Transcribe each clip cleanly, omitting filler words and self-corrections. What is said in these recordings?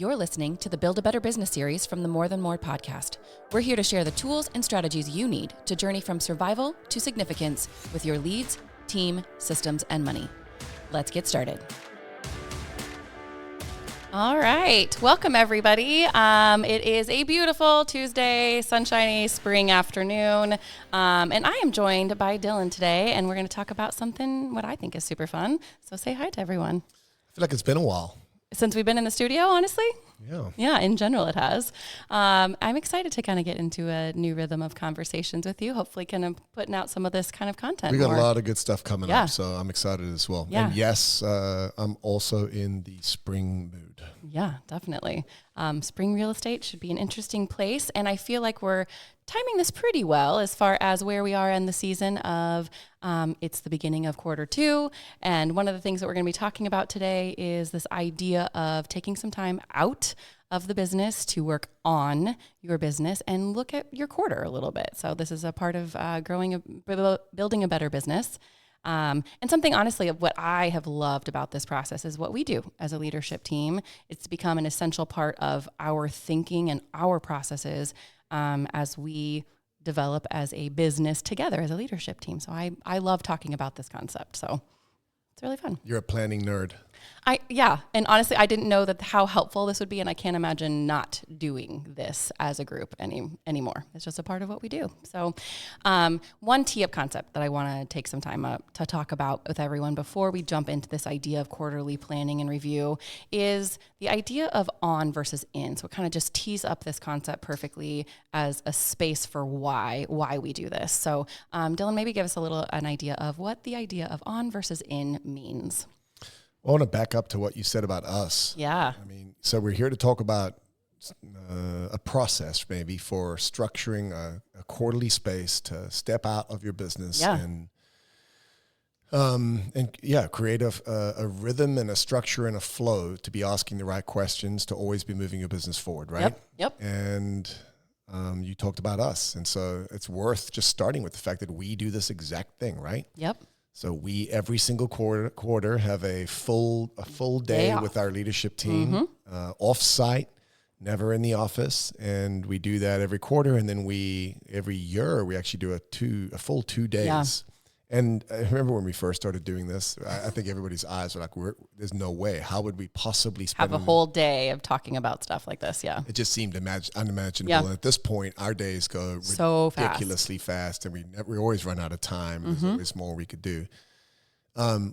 You're listening to the Build a Better Business series from the More Than More podcast. We're here to share the tools and strategies you need to journey from survival to significance with your leads, team, systems, and money. Let's get started. All right. Welcome, everybody. It is a beautiful Tuesday, sunshiny spring afternoon. And I am joined by Dylan today, and we're going to talk about something what I think is super fun. So say hi to everyone. I feel like it's been a while. Since we've been in the studio, honestly? Yeah, in general it has. I'm excited to kind of get into a new rhythm of conversations with you, hopefully kind of putting out some of this kind of content. We got a lot of good stuff coming up, so I'm excited as well. Yeah. And yes, I'm also in the spring mood. Yeah, definitely. Spring real estate should be an interesting place, and I feel like we're timing this pretty well as far as where we are in the season of it's the beginning of quarter two, and one of the things that we're going to be talking about today is this idea of taking some time out of the business to work on your business and look at your quarter a little bit. So this is a part of building a better business. And something, honestly, of what I have loved about this process is what we do as a leadership team. It's become an essential part of our thinking and our processes as we develop as a business together as a leadership team. So I love talking about this concept. So it's really fun. You're a planning nerd. And honestly, I didn't know that how helpful this would be, and I can't imagine not doing this as a group anymore. It's just a part of what we do. So one tee-up concept that I want to take some time up to talk about with everyone before we jump into this idea of quarterly planning and review is the idea of on versus in. So it kind of just tees up this concept perfectly as a space for why we do this. So Dylan, maybe give us an idea of what the idea of on versus in means. I want to back up to what you said about us. Yeah. So we're here to talk about a process maybe for structuring a quarterly space to step out of your business and create a rhythm and a structure and a flow to be asking the right questions to always be moving your business forward, right? Yep. And you talked about us. And so it's worth just starting with the fact that we do this exact thing, right? Yep. So we every single quarter have a full day with our leadership team, off-site, never in the office, and we do that every quarter. And then every year we actually do a full 2 days. Yeah. And I remember when we first started doing this, I think everybody's eyes were like, "There's no way. How would we possibly have a whole day of talking about stuff like this?" Yeah, it just seemed unimaginable. Yeah. And at this point, our days go so ridiculously fast, and we always run out of time. There's always more we could do.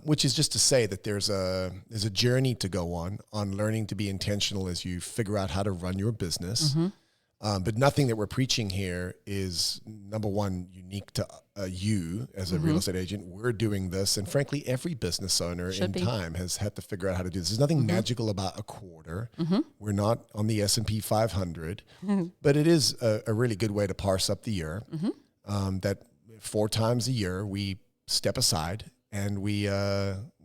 Which is just to say that there's a journey to go on learning to be intentional as you figure out how to run your business. But nothing that we're preaching here is, number one, unique to you as a real estate agent. We're doing this, and frankly, every business owner time has had to figure out how to do this. There's nothing magical about a quarter. We're not on the S&P 500, but it is a really good way to parse up the year. That 4 times a year we step aside and we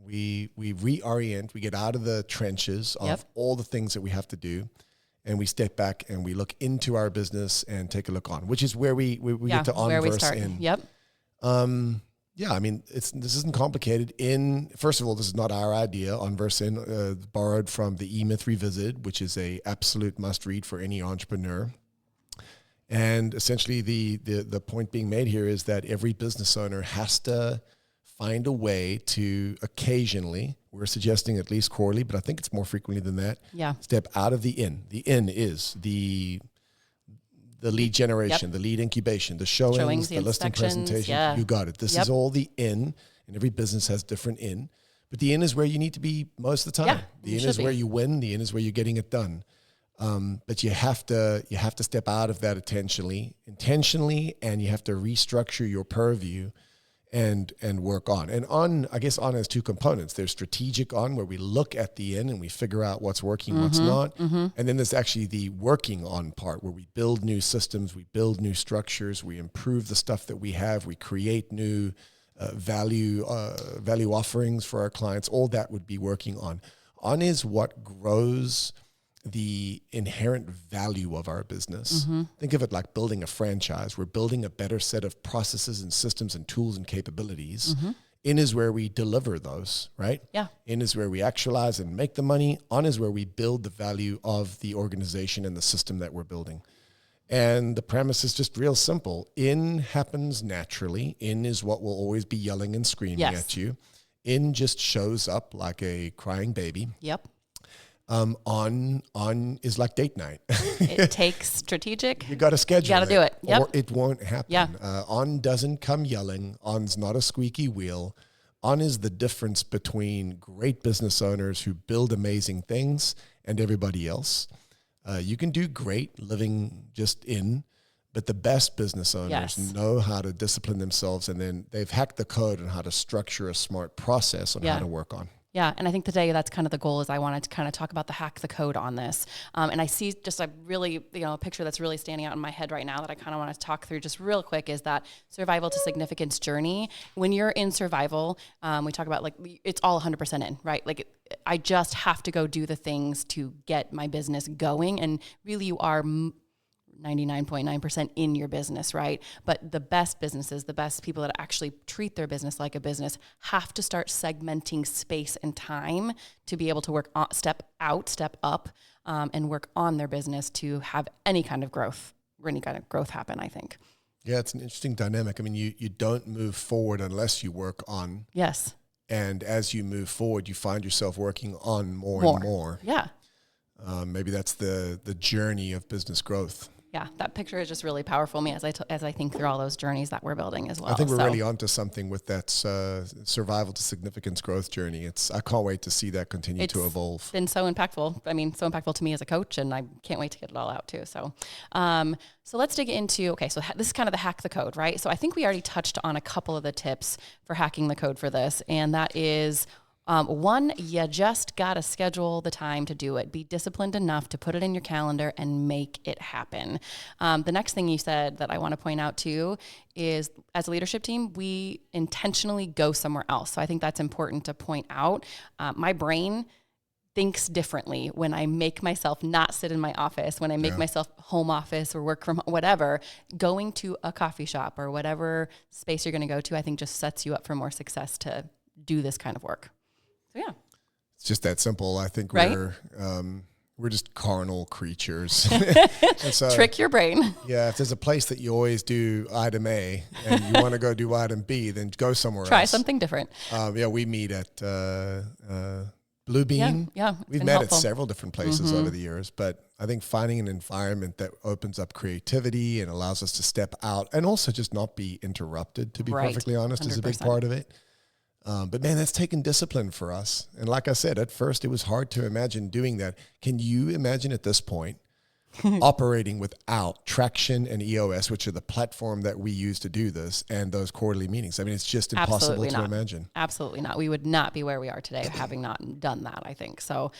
reorient. We get out of the trenches of all the things that we have to do. And we step back and we look into our business and take a look on, which is where we get to on versus in. Yep. This isn't complicated. First of all, this is not our idea. On versus in, borrowed from the E-Myth Revisited, which is a absolute must read for any entrepreneur. And essentially, the point being made here is that every business owner has to find a way to occasionally, we're suggesting at least quarterly, but I think it's more frequently than that, step out of the in. The in is the lead generation, the lead incubation, the showings, the listing presentation. Yeah. You got it. This is all the in, and every business has different in. But the in is where you need to be most of the time. The in is where you win. The in is where you're getting it done. But you have to step out of that intentionally, and you have to restructure your purview and work on. And on has 2 components. There's strategic on, where we look at the in and we figure out what's working, what's not. And then there's actually the working on part, where we build new systems, we build new structures, we improve the stuff that we have, we create new value offerings for our clients. All that would be working on. On is what grows the inherent value of our business. Think of it like building a franchise. We're building a better set of processes and systems and tools and capabilities. In is where we deliver those, right? Yeah. In is where we actualize and make the money. On is where we build the value of the organization and the system that we're building. And the premise is just real simple. In happens naturally. In is what will always be yelling and screaming at you. In just shows up like a crying baby. Yep. On is like date night. It takes strategic. You got to schedule. You got to do it. Yep. Or it won't happen. Yeah. On doesn't come yelling. On's not a squeaky wheel. On is the difference between great business owners who build amazing things and everybody else. You can do great living just in, but the best business owners know how to discipline themselves, and then they've hacked the code on how to structure a smart process on how to work on. Yeah, and I think today that's kind of the goal. Is I wanted to kind of talk about the hack the code on this, and I see just a really, a picture that's really standing out in my head right now that I kind of want to talk through just real quick. Is that survival to significance journey? When you're in survival, we talk about like it's all 100% in, right? Like I just have to go do the things to get my business going, and really you are 99.9% in your business, right? But the best businesses, the best people that actually treat their business like a business have to start segmenting space and time to be able to work on, step up, and work on their business to have any kind of growth happen, I think. Yeah, it's an interesting dynamic. I mean, you don't move forward unless you work on. Yes. And as you move forward, you find yourself working on more and more. Yeah. Maybe that's the journey of business growth. Yeah, that picture is just really powerful me as I think through all those journeys that we're building as well. I think we're really onto something with that survival to significance growth journey. I can't wait to see that continue to evolve. It's been so impactful. I mean, so impactful to me as a coach, and I can't wait to get it all out too. So, so let's dig into, so this is kind of the hack the code, right? So I think we already touched on a couple of the tips for hacking the code for this, and that is, one, you just got to schedule the time to do it. Be disciplined enough to put it in your calendar and make it happen. The next thing you said that I want to point out too is, as a leadership team, we intentionally go somewhere else. So I think that's important to point out. My brain thinks differently when I make myself not sit in my office, when I make myself home office or work from whatever. Going to a coffee shop or whatever space you're going to go to, I think just sets you up for more success to do this kind of work. So yeah, it's just that simple. I think we're just carnal creatures. So, trick your brain. Yeah, if there's a place that you always do item A and you want to go do item B, then go somewhere else. Try something different. We meet at Blue Bean. Yeah, we've met at several different places over the years, but I think finding an environment that opens up creativity and allows us to step out and also just not be interrupted, to be perfectly honest, 100%. Is a big part of it. But man, that's taken discipline for us. And like I said, at first it was hard to imagine doing that. Can you imagine at this point operating without Traction and EOS, which are the platform that we use to do this, and those quarterly meetings? I mean, it's just impossible to imagine. Absolutely not. We would not be where we are today having not done that, I think. So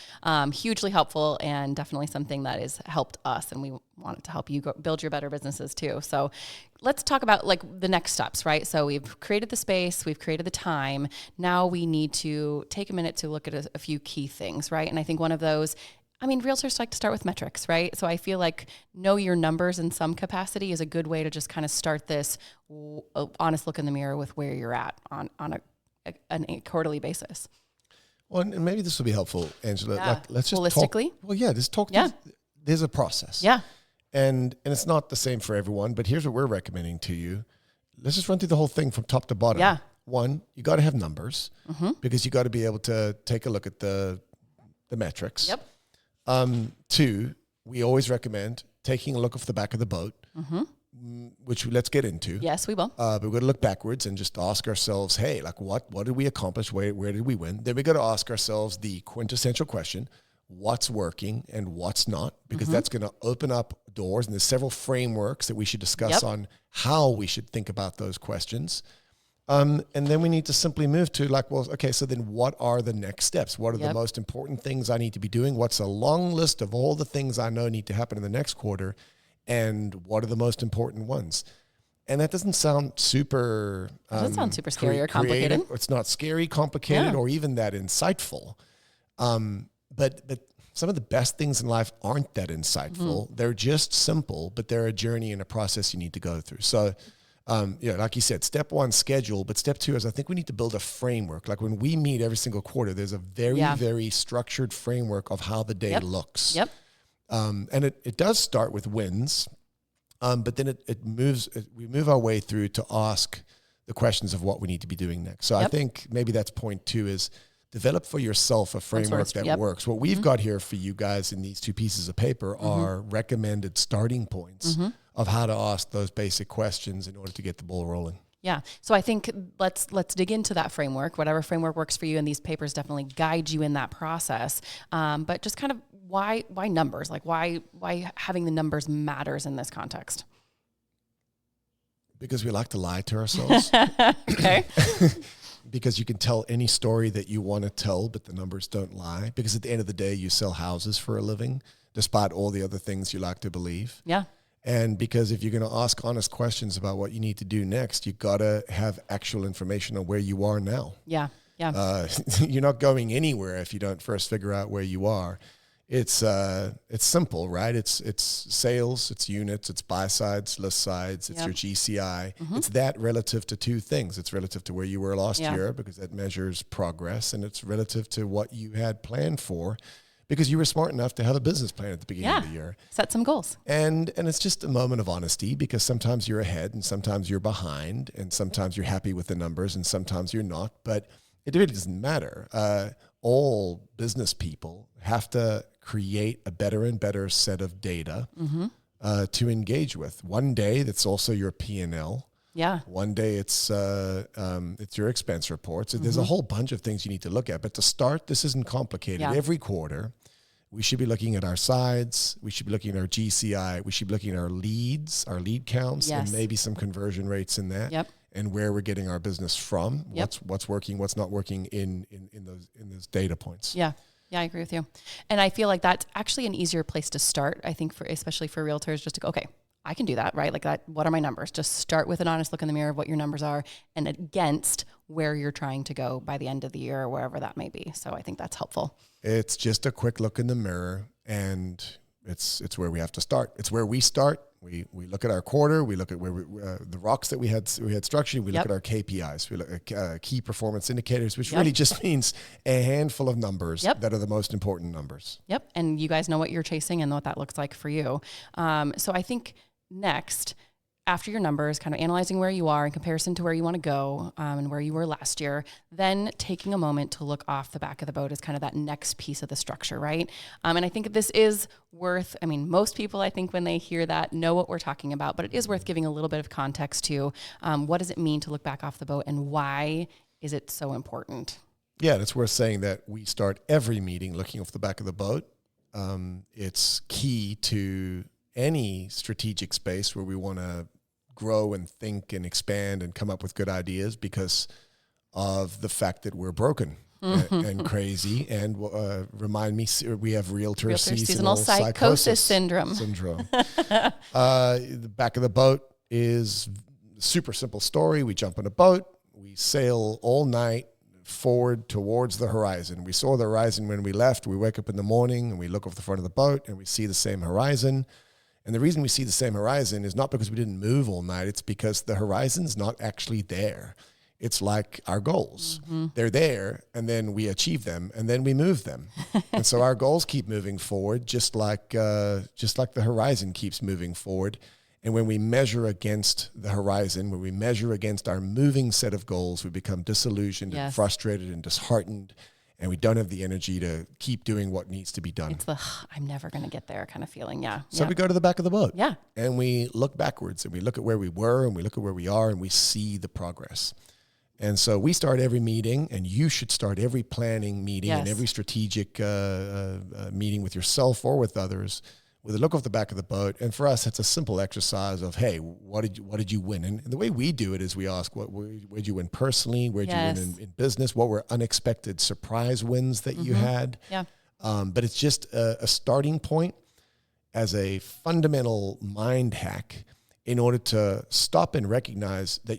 hugely helpful, and definitely something that has helped us, and we want it to help you build your better businesses too. So let's talk about like the next steps, right? So we've created the space, we've created the time. Now we need to take a minute to look at a few key things, right? And I think one of those, realtors like to start with metrics, right? So I feel like know your numbers in some capacity is a good way to just kind of start this honest look in the mirror with where you're at on a quarterly basis. Well, and maybe this will be helpful, Angela. Yeah. Like, let's just holistically. Just talk. There's a process. Yeah. And it's not the same for everyone, but here's what we're recommending to you. Let's just run through the whole thing from top to bottom. Yeah. One, you got to have numbers because you got to be able to take a look at the metrics. Yep. Two, we always recommend taking a look off the back of the boat, which let's get into. Yes, we will. But we're going to look backwards and just ask ourselves, hey, like what did we accomplish? Where did we win? Then we got to ask ourselves the quintessential question: what's working and what's not? Because that's going to open up doors. And there's several frameworks that we should discuss on how we should think about those questions. And then we need to simply move to so then what are the next steps? What are the most important things I need to be doing? What's a long list of all the things I know need to happen in the next quarter? And what are the most important ones? And that doesn't sound super... It doesn't sound super scary or complicated. It's not scary, complicated, or even that insightful. But some of the best things in life aren't that insightful. They're just simple, but they're a journey and a process you need to go through. So Like you said, step one, schedule, but step two is I think we need to build a framework. Like when we meet every single quarter, there's a very, very structured framework of how the day looks. Yep. And it does start with wins, but then we move our way through to ask the questions of what we need to be doing next. So I think maybe that's point two is develop for yourself a framework that works. What we've got here for you guys in these two pieces of paper are recommended starting points of how to ask those basic questions in order to get the ball rolling. Yeah. So I think let's dig into that framework, whatever framework works for you. And these papers definitely guide you in that process. But just kind of why numbers? Like why having the numbers matters in this context? Because we like to lie to ourselves. Okay. Because you can tell any story that you want to tell, but the numbers don't lie. Because at the end of the day, you sell houses for a living, despite all the other things you like to believe. Yeah. And because if you're going to ask honest questions about what you need to do next, you got to have actual information on where you are now. Yeah. Yeah. You're not going anywhere if you don't first figure out where you are. It's simple, right? It's sales, it's units, it's buy sides, list sides, it's your GCI. It's that relative to two things. It's relative to where you were last year because that measures progress, and it's relative to what you had planned for because you were smart enough to have a business plan at the beginning of the year. Set some goals. And it's just a moment of honesty because sometimes you're ahead and sometimes you're behind and sometimes you're happy with the numbers and sometimes you're not. But it really doesn't matter. All business people have to create a better and better set of data to engage with. One day, that's also your P&L. Yeah. One day, it's your expense reports. So there's a whole bunch of things you need to look at. But to start, this isn't complicated. Yeah. Every quarter, we should be looking at our sides. We should be looking at our GCI. We should be looking at our leads, our lead counts, and maybe some conversion rates in that. Yep. And where we're getting our business from, what's working, what's not working in those data points. Yeah. Yeah, I agree with you. And I feel like that's actually an easier place to start, I think, especially for realtors, just to go, okay, I can do that, right? Like that, what are my numbers? Just start with an honest look in the mirror of what your numbers are and against where you're trying to go by the end of the year or wherever that may be. So I think that's helpful. It's just a quick look in the mirror, and it's where we have to start. It's where we start. We look at our quarter. We look at where the rocks that we had structured. We look at our KPIs. We look at key performance indicators, which really just means a handful of numbers that are the most important numbers. Yep. And you guys know what you're chasing and what that looks like for you. So I think next, after your numbers, kind of analyzing where you are in comparison to where you want to go and where you were last year, then taking a moment to look off the back of the boat is kind of that next piece of the structure, right? And I think this is worth, most people, I think, when they hear that, know what we're talking about, but it is worth giving a little bit of context to what does it mean to look back off the boat and why is it so important? Yeah, it's worth saying that we start every meeting looking off the back of the boat. It's key to any strategic space where we want to grow and think and expand and come up with good ideas because of the fact that we're broken and crazy. And remind me, we have realtor seasonal psychosis syndrome. The back of the boat is a super simple story. We jump in a boat, we sail all night forward towards the horizon. We saw the horizon when we left. We wake up in the morning and we look off the front of the boat and we see the same horizon. And the reason we see the same horizon is not because we didn't move all night. It's because the horizon's not actually there. It's like our goals. They're there, and then we achieve them, and then we move them. And so our goals keep moving forward, just like the horizon keeps moving forward. And when we measure against the horizon, when we measure against our moving set of goals, we become disillusioned and frustrated and disheartened. And we don't have the energy to keep doing what needs to be done. It's the, I'm never going to get there kind of feeling. Yeah. So we go to the back of the boat. Yeah. And we look backwards and we look at where we were and we look at where we are and we see the progress. And so we start every meeting, and you should start every planning meeting and every strategic meeting with yourself or with others with a look off the back of the boat. And for us, it's a simple exercise of, hey, what did you win? And the way we do it is we ask, where'd you win personally? Where'd you win in business? What were unexpected surprise wins that you had? Yeah. But it's just a starting point as a fundamental mind hack in order to stop and recognize that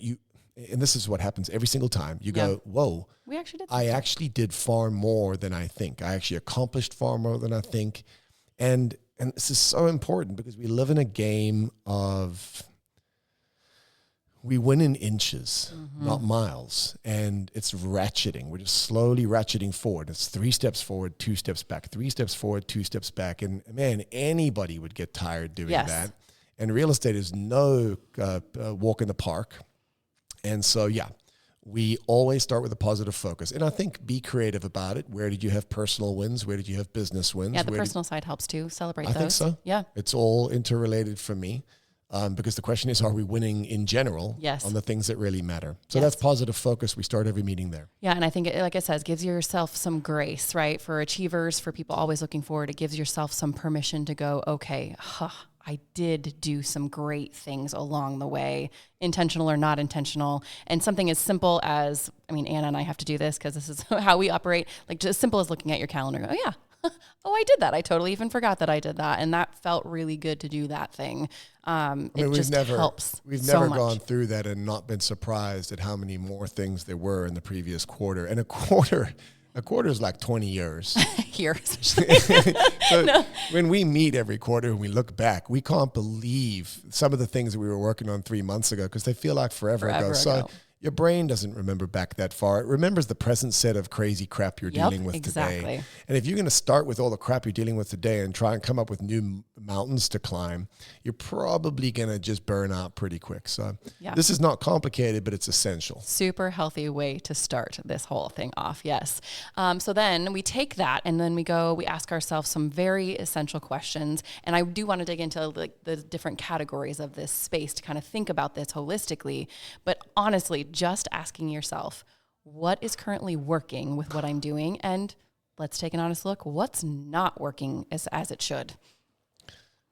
and this is what happens every single time. You go, whoa, I actually did far more than I think. I actually accomplished far more than I think. And this is so important because we live in a game of we win in inches, not miles. And it's ratcheting. We're just slowly ratcheting forward. It's 3 steps forward, 2 steps back, 3 steps forward, 2 steps back. And man, anybody would get tired doing that. And real estate is no walk in the park. And so, yeah, we always start with a positive focus. And I think be creative about it. Where did you have personal wins? Where did you have business wins? Yeah, the personal side helps too. Celebrate those. I think so. Yeah. It's all interrelated for me. Because the question is, are we winning in general on the things that really matter? So that's positive focus. We start every meeting there. Yeah, and I think, like it says, gives yourself some grace, right? For achievers, for people always looking forward, it gives yourself some permission to go, okay, I did do some great things along the way, intentional or not intentional. And something as simple as, I mean, Anna and I have to do this because this is how we operate, like just as simple as looking at your calendar. Oh, yeah. Oh, I did that. I totally even forgot that I did that. And that felt really good to do that thing. It just helps. We've never gone through that and not been surprised at how many more things there were in the previous quarter. And a quarter is like 20 years. Here, especially. So when we meet every quarter and we look back, we can't believe some of the things that we were working on 3 months ago because they feel like forever ago. So your brain doesn't remember back that far. It remembers the present set of crazy crap you're dealing with today. And if you're going to start with all the crap you're dealing with today and try and come up with new mountains to climb, you're probably going to just burn out pretty quick. So this is not complicated, but it's essential. Super healthy way to start this whole thing off. Yes. So then we take that and then we ask ourselves some very essential questions. And I do want to dig into like the different categories of this space to kind of think about this holistically. But honestly, just asking yourself, what is currently working with what I'm doing? And let's take an honest look. What's not working as it should?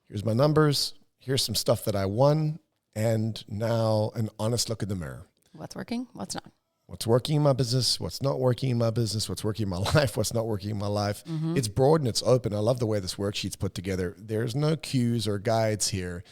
Here's my numbers. Here's some stuff that I won. And now an honest look in the mirror. What's working? What's not? What's working in my business? What's not working in my business? What's working in my life? What's not working in my life? It's broad and it's open. I love the way this worksheet's put together. There's no cues or guides here.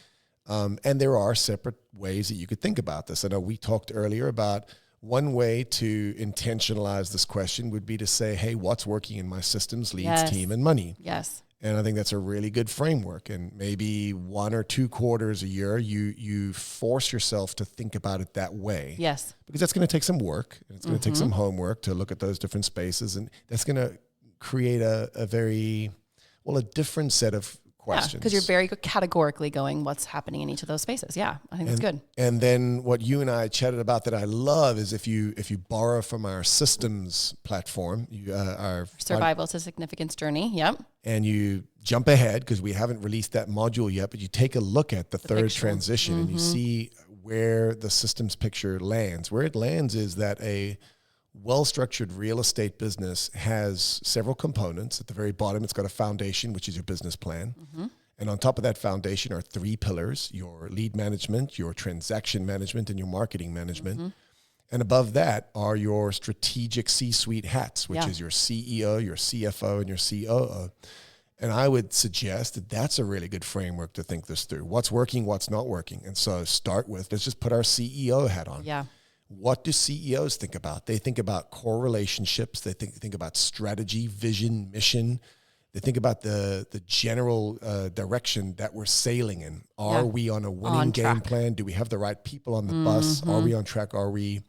And there are separate ways that you could think about this. I know we talked earlier about one way to intentionalize this question would be to say, hey, what's working in my systems, leads, team, and money? Yes. And I think that's a really good framework. And maybe 1 or 2 quarters a year, you force yourself to think about it that way. Yes. Because that's going to take some work. And it's going to take some homework to look at those different spaces. And that's going to create a different set of questions. Because you're very categorically going, what's happening in each of those spaces. Yeah, I think that's good. And then what you and I chatted about that I love is if you borrow from our systems platform, our Survival to Significance Journey. Yep. And you jump ahead because we haven't released that module yet, but you take a look at the third transition and you see where the systems picture lands. Where it lands is that a well-structured real estate business has several components. At the very bottom, it's got a foundation, which is your business plan. And on top of that foundation are 3 pillars: your lead management, your transaction management, and your marketing management. And above that are your strategic C-suite hats, which is your CEO, your CFO, and your COO. And I would suggest that that's a really good framework to think this through. What's working, what's not working. And so start with, let's just put our CEO hat on. Yeah. What do CEOs think about? They think about core relationships. They think about strategy, vision, mission. They think about the general direction that we're sailing in. Are we on a winning game plan? Do we have the right people on the bus? Are we on track? Are we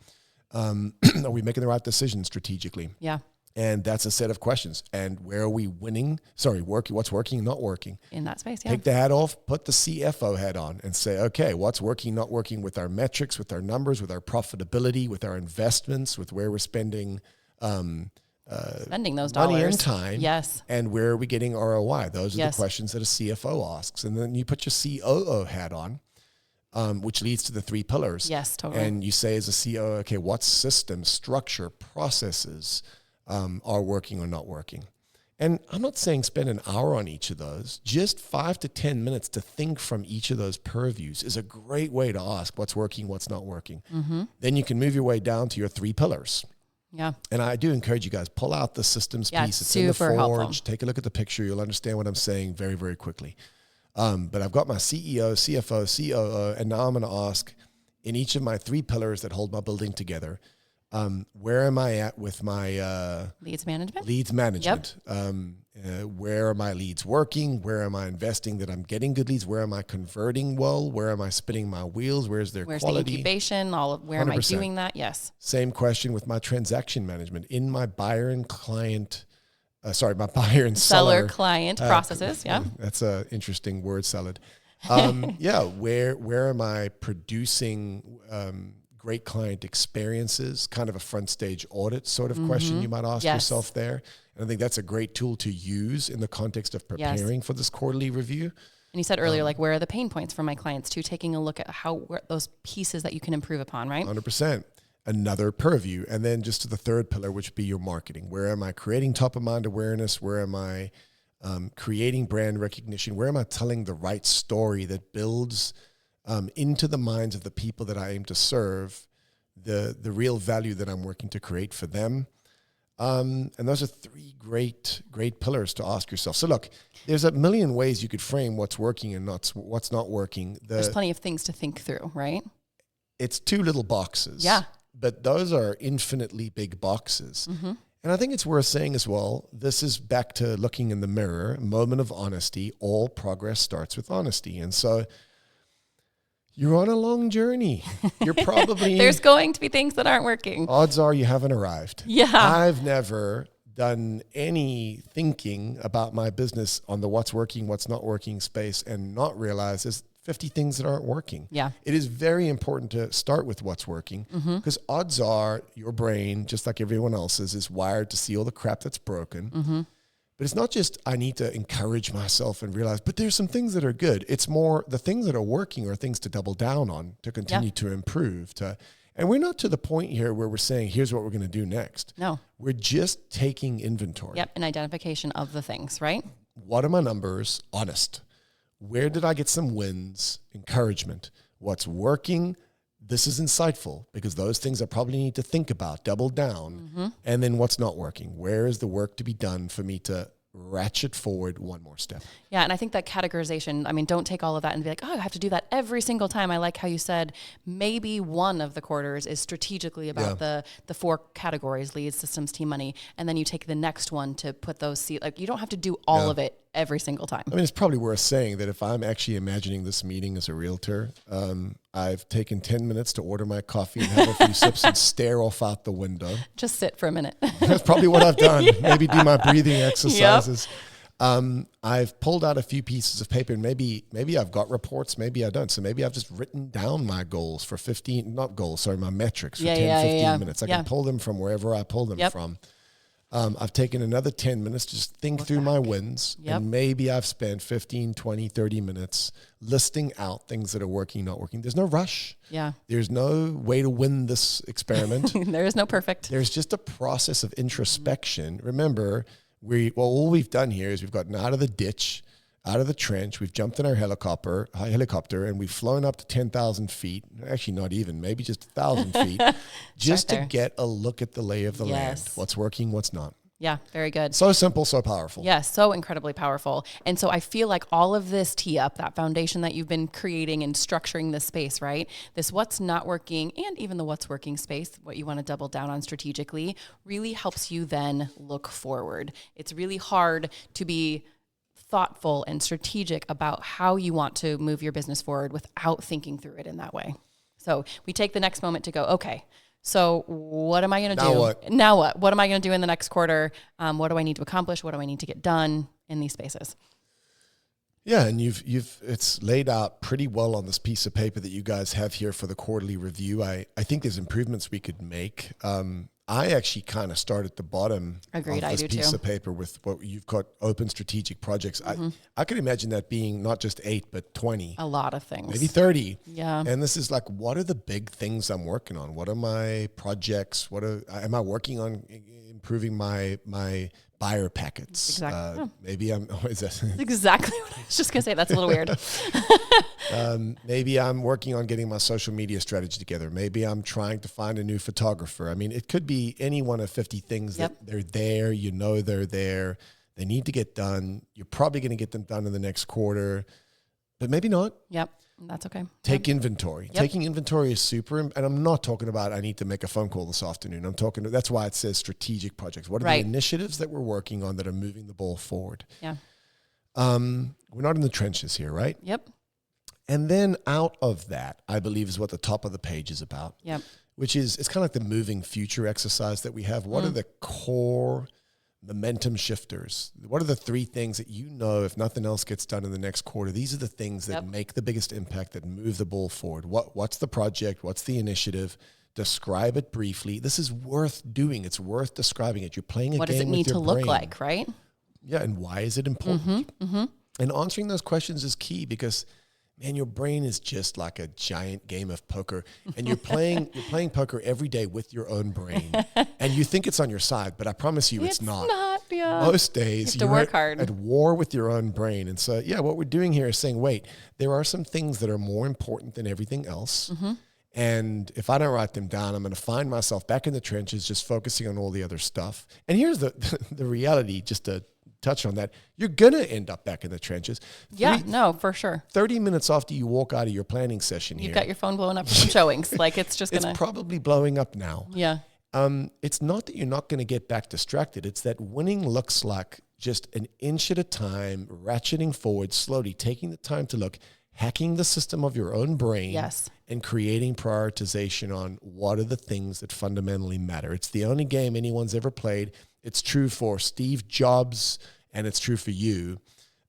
making the right decisions strategically? Yeah. And that's a set of questions. And where are we winning? What's working, not working? In that space, Take the hat off, put the CFO hat on and say, okay, what's working, not working with our metrics, with our numbers, with our profitability, with our investments, with where we're spending those money dollars and time. Yes. And where are we getting ROI? Those are the questions that a CFO asks. And then you put your COO hat on, which leads to the 3 pillars. Yes, totally. And you say as a COO, okay, what systems, structure, processes are working or not working. And I'm not saying spend an hour on each of those. Just 5 to 10 minutes to think from each of those purviews is a great way to ask what's working, what's not working. Then you can move your way down to your 3 pillars. Yeah. And I do encourage you guys, pull out the systems piece. It's in the Forge. Helpful. Take a look at the picture. You'll understand what I'm saying very, very quickly. But I've got my CEO, CFO, COO, and now I'm going to ask in each of my 3 pillars that hold my building together, where am I at with my leads management? Leads management. Where are my leads working? Where am I investing that I'm getting good leads? Where am I converting well? Where am I spinning my wheels? Where's their Where's quality? the incubation? Where am I 100%. doing that? Yes. Same question with my transaction management in my buyer and client. My buyer and seller client processes. Yeah. That's an interesting word salad. Where am I producing great client experiences? Kind of a front stage audit sort of question you might ask yourself there. And I think that's a great tool to use in the context of preparing for this quarterly review. And you said earlier, where are the pain points for my clients too? Taking a look at where those pieces that you can improve upon, right? 100%. Another purview. And then just to the third pillar, which would be your marketing. Where am I creating top of mind awareness? Where am I creating brand recognition? Where am I telling the right story that builds into the minds of the people that I aim to serve the real value that I'm working to create for them? And those are three great pillars to ask yourself. So look, there's a million ways you could frame what's working and what's not working. There's plenty of things to think through, right? It's two little boxes. Yeah. But those are infinitely big boxes. And I think it's worth saying as well, this is back to looking in the mirror, a moment of honesty. All progress starts with honesty. And so you're on a long journey. You're probably... There's going to be things that aren't working. Odds are you haven't arrived. Yeah. I've never done any thinking about my business on the what's working, what's not working space and not realize there's 50 things that aren't working. Yeah. It is very important to start with what's working because odds are your brain, just like everyone else's, is wired to see all the crap that's broken. But it's not just I need to encourage myself and realize, but there's some things that are good. It's more the things that are working are things to double down on, to continue to improve. And we're not to the point here where we're saying, here's what we're going to do next. No. We're just taking inventory. Yep, an identification of the things, right? What are my numbers? Honest. Where did I get some wins? Encouragement. What's working? This is insightful because those things I probably need to think about, double down. And then what's not working? Where is the work to be done for me to ratchet forward one more step? Yeah, and I think that categorization, I mean, don't take all of that and be like, oh, I have to do that every single time. I like how you said maybe one of the quarters is strategically about the four categories, leads, systems, team, money, and then you take the next one to put those, like you don't have to do all of it every single time. I mean, it's probably worth saying that if I'm actually imagining this meeting as a realtor, I've taken 10 minutes to order my coffee and have a few sips and stare off out the window. Just sit for a minute. That's probably what I've done. Maybe do my breathing exercises. I've pulled out a few pieces of paper and maybe I've got reports, maybe I don't. So maybe I've just written down my goals for my metrics for 15 minutes. I can pull them from wherever I pull them from. I've taken another 10 minutes to just think through my wins. And maybe I've spent 15, 20, 30 minutes listing out things that are working, not working. There's no rush. Yeah. There's no way to win this experiment. There is no perfect. There's just a process of introspection. Remember, all we've done here is we've gotten out of the ditch, out of the trench. We've jumped in our helicopter, and we've flown up to 10,000 feet. Actually, not even, maybe just 1,000 feet, just to get a look at the lay of the land. What's working, what's not. Yeah, very good. So simple, so powerful. Yes, so incredibly powerful. And so I feel like all of this tee up, that foundation that you've been creating and structuring this space, right? This what's not working and even the what's working space, what you want to double down on strategically, really helps you then look forward. It's really hard to be thoughtful and strategic about how you want to move your business forward without thinking through it in that way. So we take the next moment to go, okay, so what am I going to do? Now what? What am I going to do in the next quarter? What do I need to accomplish? What do I need to get done in these spaces? Yeah, and it's laid out pretty well on this piece of paper that you guys have here for the quarterly review. I think there's improvements we could make. I actually kind of start at the bottom of this piece of paper with what you've got open strategic projects. I could imagine that being not just 8, but 20. A lot of things. Maybe 30. Yeah. And this is like, what are the big things I'm working on? What are my projects? Am I working on improving my buyer packets? Exactly. Maybe That's exactly what I was just going to say. That's a little weird. Maybe I'm working on getting my social media strategy together. Maybe I'm trying to find a new photographer. I mean, it could be any one of 50 things that they're there. They're there. They need to get done. You're probably going to get them done in the next quarter, but maybe not. Yep. That's okay. Take inventory. Yep. Taking inventory is super, and I'm not talking about I need to make a phone call this afternoon. I'm talking, that's why it says strategic projects. What are the initiatives that we're working on that are moving the ball forward? Yeah. We're not in the trenches here, right? Yep. And then out of that, I believe is what the top of the page is about. Yep. Which is, it's kind of like the moving future exercise that we have. What are the core momentum shifters? What are the 3 things that if nothing else gets done in the next quarter, these are the things that make the biggest impact, that move the ball forward? What's the project? What's the initiative? Describe it briefly. This is worth doing. It's worth describing it. You're playing a game with your brain. What does it need to look like, right? Yeah, and why is it important? And answering those questions is key because, man, your brain is just like a giant game of poker, and you're playing poker every day with your own brain, and you think it's on your side, but I promise you, it's not. Yeah. Most days you have to work hard. At war with your own brain, and so what we're doing here is saying, wait, there are some things that are more important than everything else. And if I don't write them down, I'm going to find myself back in the trenches, just focusing on all the other stuff. And here's the reality, just to touch on that, you're going to end up back in the trenches. For sure. 30 minutes after you walk out of your planning session here. You've got your phone blowing up from showings. Like it's just going to. It's probably blowing up now. Yeah. It's not that you're not going to get back distracted. It's that winning looks like just an inch at a time, ratcheting forward slowly, taking the time to look, hacking the system of your own brain. Yes. And creating prioritization on what are the things that fundamentally matter. It's the only game anyone's ever played. It's true for Steve Jobs, and it's true for you.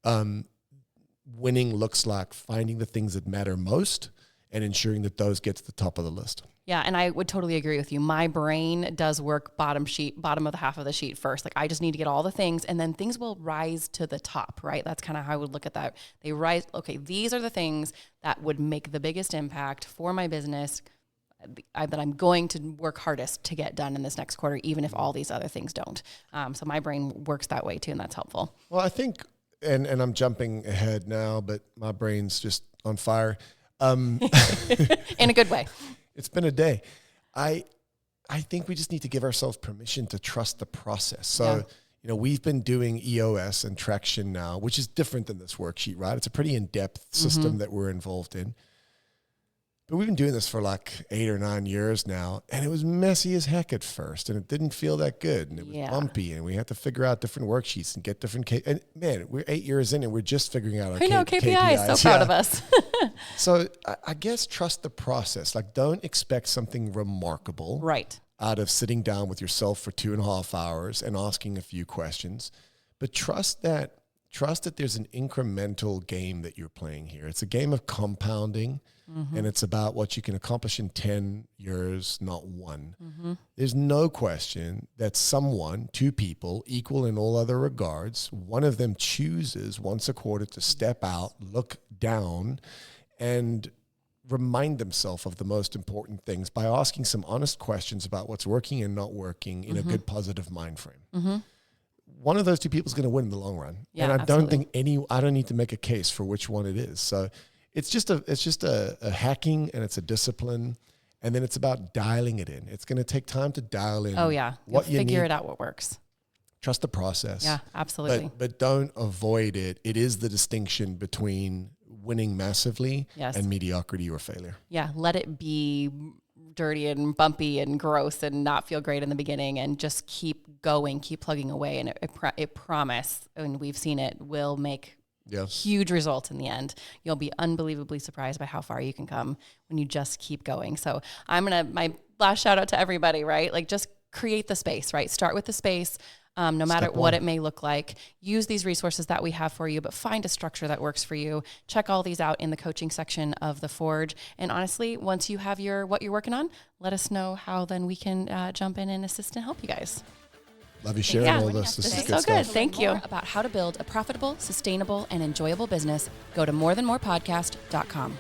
Winning looks like finding the things that matter most and ensuring that those get to the top of the list. Yeah, and I would totally agree with you. My brain does work bottom of the half of the sheet first. Like I just need to get all the things, and then things will rise to the top, right? That's kind of how I would look at that. They rise, okay, these are the things that would make the biggest impact for my business that I'm going to work hardest to get done in this next quarter, even if all these other things don't. So my brain works that way too, and that's helpful. Well, I think, and I'm jumping ahead now, but my brain's just on fire. In a good way. It's been a day. I think we just need to give ourselves permission to trust the process. So, we've been doing EOS and traction now, which is different than this worksheet, right? It's a pretty in-depth system that we're involved in. But we've been doing this for like 8 or 9 years now, and it was messy as heck at first, and it didn't feel that good, and it was bumpy, and we had to figure out different worksheets and get different and man, we're 8 years in, and we're just figuring out our KPIs. So proud of us. So I guess trust the process. Like, don't expect something remarkable out of sitting down with yourself for 2.5 hours and asking a few questions, but trust that there's an incremental game that you're playing here. It's a game of compounding. And it's about what you can accomplish in 10 years, not one. There's no question that two people, equal in all other regards, one of them chooses once a quarter to step out, look down, and remind themselves of the most important things by asking some honest questions about what's working and not working in a good, positive mind frame. One of those 2 people is going to win in the long run. Yeah, and I absolutely. don't think I don't need to make a case for which one it is. So it's just a hacking, and it's a discipline, and then it's about dialing it in. It's going to take time to dial in. Oh yeah, what you figure need. it out what works. Trust the process. Yeah, absolutely. But don't avoid it. It is the distinction between winning massively and mediocrity or failure. Yeah, let it be dirty and bumpy and gross and not feel great in the beginning, and just keep going, keep plugging away, and it promise, and we've seen it, will make huge results in the end. You'll be unbelievably surprised by how far you can come when you just keep going. So my last shout out to everybody, right? Like, just create the space, right? Start with the space. No matter what it may look like, use these resources that we have for you, but find a structure that works for you. Check all these out in the coaching section of the Forge. And honestly, once you have what you're working on, let us know how then we can jump in and assist and help you guys. Love you sharing all this. This is so good stuff. good. Thank you. About how to build a profitable, sustainable, and enjoyable business, go to morethanmorepodcast.com.